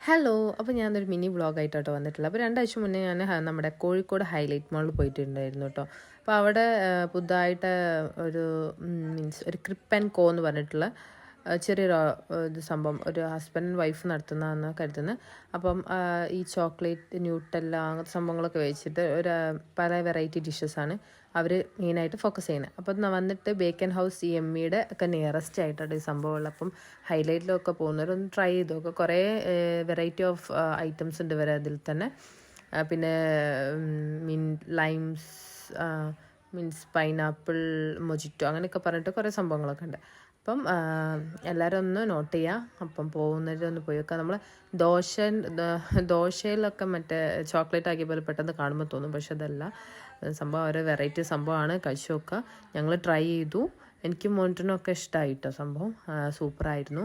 Hello. അപ്പോൾ ഞാനൊരു mini വ്ളോഗായിട്ടോ വന്നിട്ടുള്ളത്. അപ്പോൾ 2 ആഴ്ച മുന്നേ ഞാൻ നമ്മുടെ കോഴിക്കോട് ഹൈലൈറ്റ് മാളിൽ പോയിട്ടുണ്ടായിരുന്നു കേട്ടോ. അപ്പോൾ അവിടെ പുതുതായിട്ട് ഒരു ഒരു ക്രിപ്പ് ആൻഡ് കോ എന്ന് പറഞ്ഞിട്ടുള്ള ചെറിയൊരു ഇത് സംഭവം ഒരു ഹസ്ബൻഡ് ആൻഡ് വൈഫ് നടത്തുന്നതെന്ന് കരുതുന്നത്. അപ്പം ഈ ചോക്ലേറ്റ് ന്യൂട്ടെല്ല അങ്ങനത്തെ സംഭവങ്ങളൊക്കെ വെച്ചിട്ട് പല വെറൈറ്റി ഡിഷസാണ് അവർ മെയിനായിട്ട് ഫോക്കസ് ചെയ്യുന്നത്. അപ്പം വന്നിട്ട് ബേക്കൻ ഹൗസ് CMEയുടെ ഒക്കെ നിയറസ്റ്റ് ആയിട്ടാണ് ഈ സംഭവമുള്ളത്. അപ്പം ഹൈലൈറ്റിലൊക്കെ പോകുന്നവരൊന്ന് ട്രൈ ചെയ്ത് നോക്കുക. കുറേ വെറൈറ്റി ഓഫ് ഐറ്റംസ് ഉണ്ട് വരെ അതിൽ തന്നെ. പിന്നെ ലൈംസ് മീൻസ് പൈനാപ്പിൾ മൊജിറ്റോ അങ്ങനെയൊക്കെ പറഞ്ഞിട്ട് കുറേ സംഭവങ്ങളൊക്കെ ഉണ്ട്. അപ്പം എല്ലാവരും ഒന്ന് നോട്ട് ചെയ്യുക. അപ്പം പോകുന്നവരൊന്ന് പോയി വെക്കുക. നമ്മൾ ദോശയിലൊക്കെ മറ്റേ ചോക്ലേറ്റ് ആക്കിയ പോലെ പെട്ടെന്ന് കാണുമ്പോൾ തോന്നും, പക്ഷെ അതല്ല. സംഭവം ഒരു വെറൈറ്റി സംഭവമാണ്. കഴിച്ചു നോക്കുക. ഞങ്ങൾ ട്രൈ ചെയ്തു. എനിക്ക് മോൻറ്റിനൊക്കെ ഇഷ്ടമായി കേട്ടോ. സംഭവം സൂപ്പറായിരുന്നു.